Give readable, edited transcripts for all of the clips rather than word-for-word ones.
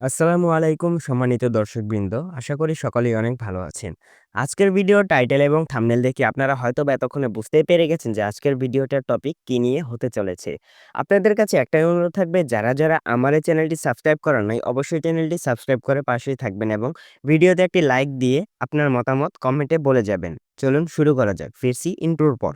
আসসালামু আলাইকুম সম্মানিত দর্শকবৃন্দ। আশা করি সকলেই অনেক ভালো আছেন। আজকের ভিডিওর টাইটেল এবং থাম্বনেল দেখে আপনারা হয়তোবা এতক্ষণে বুঝতেই পেরে গেছেন যে আজকের ভিডিওটার টপিক কী নিয়ে হতে চলেছে। আপনাদের কাছে একটাই অনুরোধ থাকবে যারা আমার এই চ্যানেলটি সাবস্ক্রাইব করেন নাই অবশ্যই চ্যানেলটি সাবস্ক্রাইব করে পাশেই থাকবেন এবং ভিডিওতে একটি লাইক দিয়ে আপনার মতামত কমেন্টে বলে যাবেন। চলুন শুরু করা যাক। ফিরছি ইন্ট্রোর পর।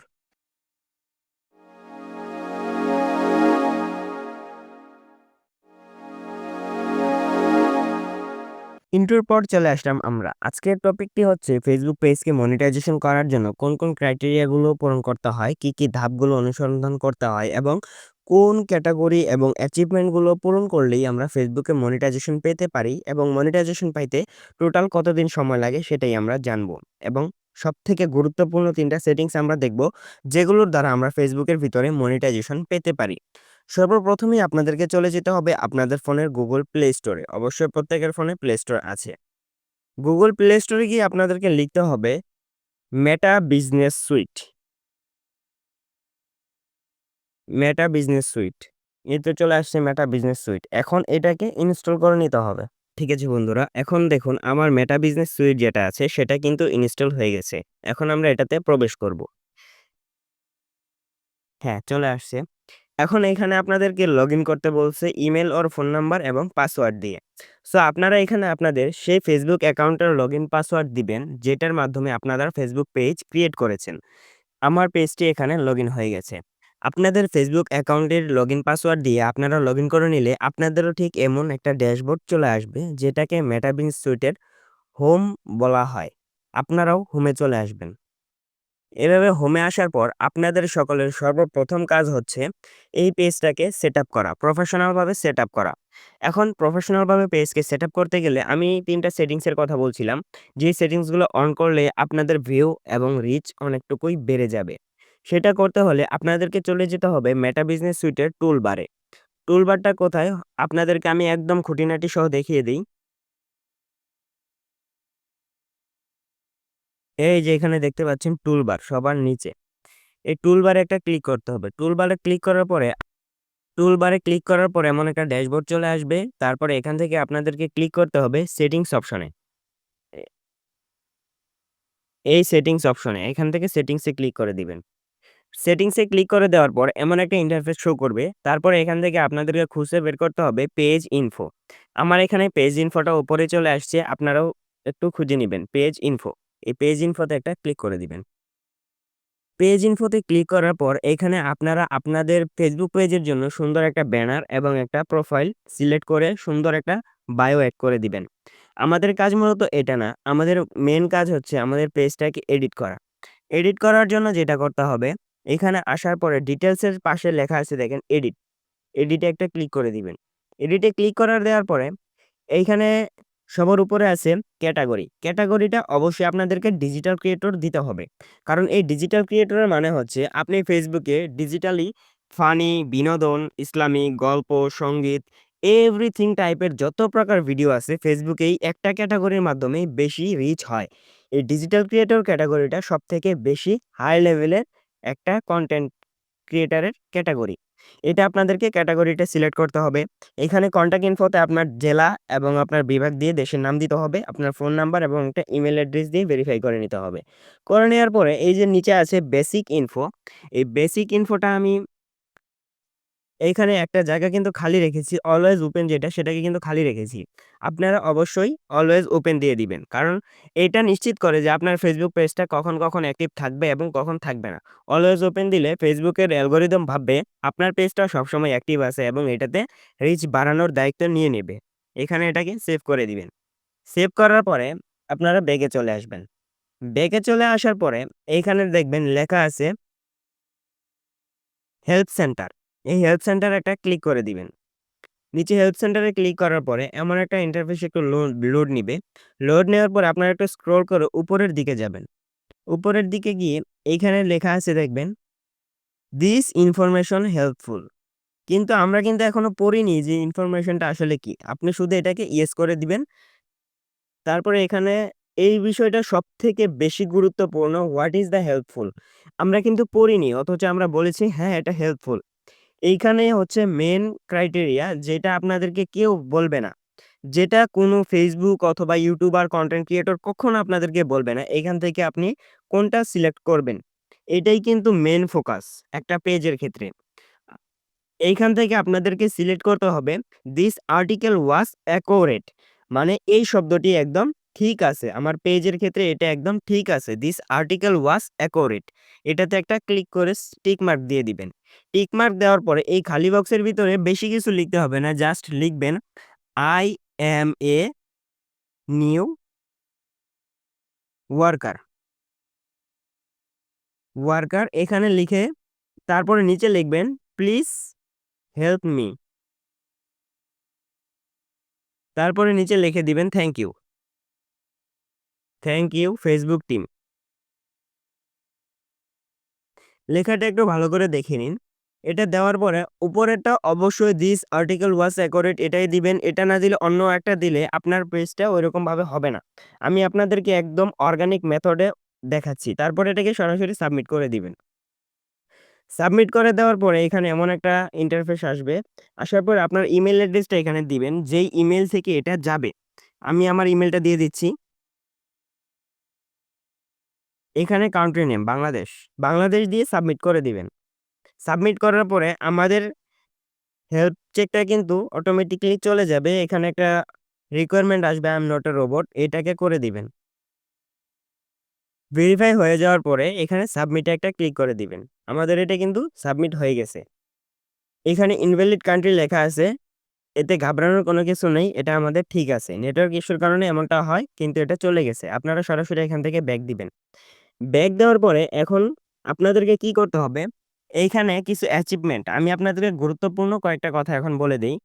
ইন্ট্রোর পর চলে আসলাম আমরা। আজকের টপিকটি হচ্ছে ফেসবুক পেজকে মনিটাইজেশন করার জন্য কোন ক্রাইটেরিয়া গুলো পূরণ করতে হয়, কি ধাপগুলো অনুসন্ধান করতে হয় এবং কোন ক্যাটেগরি এবং অ্যাচিভমেন্ট গুলো পূরণ করলেই আমরা ফেসবুকে মনিটাইজেশন পেতে পারি এবং মনিটাইজেশন পাইতে টোটাল কতদিন সময় লাগে সেটাই আমরা জানবো। এবং সবথেকে গুরুত্বপূর্ণ ৩ টা সেটিংস আমরা দেখব, যেগুলোর দ্বারা আমরা ফেসবুকের ভিতরে মনিটাইজেশন পেতে পারি। সর্বপ্রথমেই আপনাদেরকে চলে যেতে হবে আপনাদের ফোনের গুগল প্লে স্টোরে। অবশ্যই প্রত্যেকের ফোনে প্লে স্টোর আছে। গুগল প্লে স্টোরে গিয়ে আপনাদেরকে লিখতে হবে মেটা বিজনেস সুইট। মেটা বিজনেস সুইট। এই তো চলে আসছে মেটা বিজনেস সুইট। এখন এটাকে ইনস্টল করে নিতে হবে। ঠিক আছে বন্ধুরা, এখন দেখুন আমার মেটা বিজনেস সুইট যেটা আছে সেটা কিন্তু ইনস্টল হয়ে গেছে। এখন আমরা এটাতে প্রবেশ করব। হ্যাঁ, চলে আসছে। এখন এখানে আপনাদেরকে লগইন করতে বলছে ইমেল ওর ফোন নাম্বার এবং পাসওয়ার্ড দিয়ে। সো আপনারা এখানে আপনাদের সেই ফেসবুক অ্যাকাউন্টের লগইন পাসওয়ার্ড দিবেন, যেটার মাধ্যমে আপনারা ফেসবুক পেজ ক্রিয়েট করেছেন। আমার পেজটি এখানে লগইন হয়ে গেছে। আপনাদের ফেসবুক অ্যাকাউন্টের লগইন পাসওয়ার্ড দিয়ে আপনারা লগইন করে নিলে আপনাদেরও ঠিক এমন একটা ড্যাশবোর্ড চলে আসবে, যেটাকে মেটাবিনস সুইটের হোম বলা হয়। আপনারাও হোমে চলে আসবেন। এভাবে হোমে আসার পর আপনাদের সকলের সর্বপ্রথম কাজ হচ্ছে এই পেজটাকে সেটআপ করা, প্রফেশনালভাবে সেটআপ করা। এখন প্রফেশনালভাবে পেজকে সেটআপ করতে গেলে আমি ৩ টা সেটিংসের কথা বলছিলাম, যেই সেটিংসগুলো অন করলে আপনাদের ভিউ এবং রিচ অনেকটুকুই বেড়ে যাবে। সেটা করতে হলে আপনাদেরকে চলে যেতে হবে মেটা বিজনেস সুইটের টুলবারে। টুলবারটা কোথায়? আপনাদেরকে আমি একদম খুঁটিনাটি সহ দেখিয়ে দেই। এই যে এখানে দেখতে পাচ্ছেন টুলবার সবার নিচে। এই টুলবারে একটা ক্লিক করতে হবে। টুলবারে ক্লিক করার পর এমন একটা ড্যাশবোর্ড চলে আসবে। তারপরে এখান থেকে আপনাদেরকে ক্লিক করতে হবে সেটিংস অপশনে। এ এই সেটিংস অপশনে এখান থেকে সেটিংসে ক্লিক করে দিবেন। সেটিংসে ক্লিক করে দেওয়ার পর এমন একটা ইন্টারফেস শো করবে। তারপরে এখান থেকে আপনাদেরকে খুঁজে বের করতে হবে পেজ ইনফো। আমার এখানে পেজ ইনফোটা উপরে চলে আসছে। আপনারাও একটু খুঁজে নিবেন পেজ ইনফো। এই পেজ ইনফোতে একটা ক্লিক করে দিবেন। পেজ ইনফোতে ক্লিক করার পর এখানে আপনারা আপনাদের ফেসবুক পেজের জন্য সুন্দর একটা ব্যানার এবং একটা প্রোফাইল সিলেক্ট করে সুন্দর একটা বায়ো এড করে দিবেন। আমাদের কাজ মূলত এটা না। আমাদের মেইন কাজ হচ্ছে আমাদের পেজটাকে এডিট করা। এডিট করার জন্য যেটা করতে হবে, এখানে আসার পরে ডিটেইলসের পাশে লেখা আছে দেখেন এডিট। এডিটে একটা ক্লিক করে দিবেন। এডিটে ক্লিক করার দেওয়ার পরে এইখানে সবার উপরে আছে ক্যাটেগরি। ক্যাটেগরিটা অবশ্যই আপনাদেরকে ডিজিটাল ক্রিয়েটর দিতে হবে। কারণ এই ডিজিটাল ক্রিয়েটরের মানে হচ্ছে আপনি ফেসবুকে ডিজিটালি ফানি, বিনোদন, ইসলামিক, গল্প, সংগীত এভরিথিং টাইপের যত প্রকার ভিডিও আছে ফেসবুকে এই একটা ক্যাটেগরির মাধ্যমেই বেশি রিচ হয়। এই ডিজিটাল ক্রিয়েটর ক্যাটেগরিটা সবথেকে বেশি হাই লেভেলের একটা কনটেন্ট ক্রিয়েটরের ক্যাটেগরি। এটা আপনাদেরকে ক্যাটেগরিটা সিলেক্ট করতে হবে। এখানে কনট্যাক্ট ইনফোতে আপনার জেলা এবং আপনার বিভাগ দিয়ে দেশের নাম দিতে হবে। আপনার ফোন নাম্বার এবং একটা ইমেইল অ্যাড্রেস দিয়ে ভেরিফাই করে নিতে হবে। করে নেওয়ার পরে এই যে নিচে আছে বেসিক ইনফো, এই বেসিক ইনফোটা আমি এইখানে একটা জায়গা কিন্তু খালি রেখেছি। অলওয়েজ ওপেন যেটা সেটাকে কিন্তু খালি রেখেছি। আপনারা অবশ্যই অলওয়েজ ওপেন দিয়ে দিবেন। কারণ এটা নিশ্চিত করে যে আপনার ফেসবুক পেজটা কখন অ্যাক্টিভ থাকবে এবং কখন থাকবে না। অলওয়েজ ওপেন দিলে ফেসবুকের অ্যালগরিদম ভাববে আপনার পেজটা সবসময় অ্যাক্টিভ আছে এবং এটাতে রিচ বাড়ানোর দায়িত্ব নিয়ে নেবে। এখানে এটাকে সেভ করে দিবেন। সেভ করার পরে আপনারা ব্যাকে চলে আসবেন। ব্যাকে চলে আসার পরে এইখানে দেখবেন লেখা আছে হেল্প সেন্টার। এই হেল্প সেন্টারে একটা ক্লিক করে দিবেন। নিচে হেল্প সেন্টারে ক্লিক করার পরে এমন একটা ইন্টারফেস একটু লোড নিবে। লোড নেওয়ার পর আপনারা একটু স্ক্রল করে উপরের দিকে যাবেন। উপরের দিকে গিয়ে এইখানে লেখা আছে দেখবেন দিস ইনফরমেশন হেল্পফুল। কিন্তু আমরা কিন্তু এখনো পড়িনি যে ইনফরমেশনটা আসলে কি। আপনি শুধু এটাকে ইয়েস করে দিবেন। তারপরে এখানে এই বিষয়টা সবথেকে বেশি গুরুত্বপূর্ণ, হোয়াট ইস দ্য হেল্পফুল? আমরা কিন্তু পড়িনি অথচ আমরা বলেছি হ্যাঁ, এটা হেল্পফুল। এইখানে হচ্ছে মেইন ক্রাইটেরিয়া যেটা আপনাদেরকে কেউ বলবে না। যেটা কোনো Facebook অথবা ইউটিউবার কনটেন্ট ক্রিয়েটর কখনো আপনাদেরকে বলবে না। এখান থেকে আপনি কোনটা সিলেক্ট করবেন। এটাই কিন্তু মেইন ফোকাস একটা পেজের ক্ষেত্রে। আ এইখান থেকে আপনাদেরকে সিলেক্ট করতে হবে "দিস আর্টিকেল ওয়াজ অ্যাকুরেট" মানে এই শব্দটি একদম ঠিক আছে। আমার পেজের ক্ষেত্রে এটা একদম ঠিক আছে। "দিস আর্টিকেল ওয়াজ অ্যাকুরেট" এটাতে একটা ক্লিক করে টিক মার্ক দিয়ে দিবেন। টিক মার্ক দেওয়ার পরে এই খালি বক্সের ভিতরে বেশি কিছু লিখতে হবে না। জাস্ট লিখবেন "I am a new worker" এখানে লিখে তারপরে নিচে লিখবেন "প্লিজ হেল্প মি" তারপরে নিচে লিখে দিবেন থ্যাংক ইউ ফেসবুক টিম। লেখাটা একটু ভালো করে দেখে নিন। এটা দেওয়ার পরে উপরেরটা অবশ্যই "দিস আর্টিকেল ওয়াজ অ্যাকুরেট" এটাই দিবেন। এটা না দিলে অন্য একটা দিলে আপনার পেজটা ওইরকমভাবে হবে না। আমি আপনাদেরকে একদম অর্গানিক মেথডে দেখাচ্ছি। তারপরে এটাকে সরাসরি সাবমিট করে দিবেন। সাবমিট করে দেওয়ার পরে এখানে এমন একটা ইন্টারফেস আসবে। আসার পরে আপনার ইমেইল অ্যাড্রেসটা এখানে দিবেন, যেই ইমেইল থেকে এটা যাবে। আমি আমার ইমেইলটা দিয়ে দিচ্ছি। এখানে কান্ট্রি নেম বাংলাদেশ। বাংলাদেশ দিয়ে সাবমিট করে দিবেন। সাবমিট করার পরে আমাদের হেল্প চেকটা কিন্তু অটোমেটিক্যালি চলে যাবে। এখানে একটা রিকোয়ারমেন্ট আসবে "I am not a robot" এটাকে করে দিবেন। ভেরিফাই হয়ে যাওয়ার পরে এখানে সাবমিটে একটা ক্লিক করে দিবেন। আমাদের এটা কিন্তু সাবমিট হয়ে গেছে। এখানে ইনভ্যালিড কান্ট্রি লেখা আছে। এতে ঘাবড়ানোর কোনো কিছু নেই। এটা আমাদের ঠিক আছে। নেটওয়ার্ক ইস্যুর কারণে এমনটা হয়, কিন্তু এটা চলে গেছে। আপনারা সরাসরি এখান থেকে ব্যাক দিবেন। ব্যাক দেওয়ার পরে এখন আপনাদেরকে কি করতে হবে? এইখানে কিছু অ্যাচিভমেন্ট আমি আপনাদেরকে গুরুত্বপূর্ণ কয়েকটা কথা এখন বলে দেই।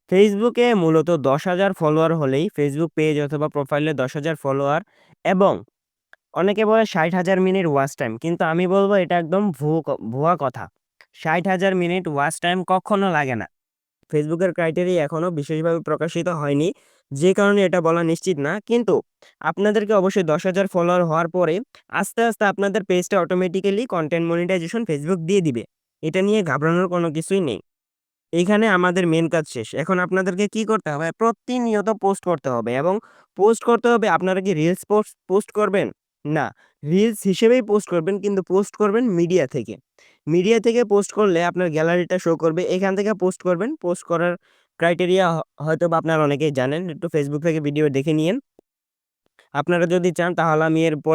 Facebook এ মূলত ১০,০০০ ফলোয়ার হলেই Facebook পেজ অথবা প্রোফাইলে ১০,০০০ ফলোয়ার এবং অনেকে বলে ৬০,০০০ মিনিট ওয়াচ টাইম। কিন্তু আমি বলব এটা একদম ভুয়া কথা। ৬০,০০০ মিনিট ওয়াচ টাইম কখনো লাগে না। ফেসবুকের ক্রাইটেরিয়া এখনো বিশেষভাবে প্রকাশিত হয়নি। যে কারণে এটা বলা নিশ্চিত না। কিন্তু আপনাদেরকে অবশ্যই ১০,০০০ ফলোয়ার হওয়ার পরে আস্তে, আস্তে আপনাদের পেজটা অটোমেটিক্যালি কনটেন্ট মনিটাইজেশন ফেসবুক দিয়ে দিবে। এটা নিয়ে ঘাবড়ানোর কোনো কিছুই নেই। এইখানে আমাদের মেইন কাজ শেষ। এখন আপনাদেরকে কি করতে হবে? প্রতিনিয়ত পোস্ট করতে হবে এবং পোস্ট করতে হবে। আপনারা কি রিলস পোস্ট করবেন? না। রিলস হিসেবেই পোস্ট করবেন, কিন্তু পোস্ট করবেন মিডিয়া থেকে। মিডিয়া থেকে পোস্ট করলে আপনার গ্যালারিটা শো করবে। এখান থেকে পোস্ট করবেন। পোস্ট করার ক্রাইটেরিয়া হয়তোবা আপনারা অনেকেই জানেন। একটু Facebook থেকে ভিডিও দেখে নিয়েন। আপনারা যদি চান তাহলে আমি এরপর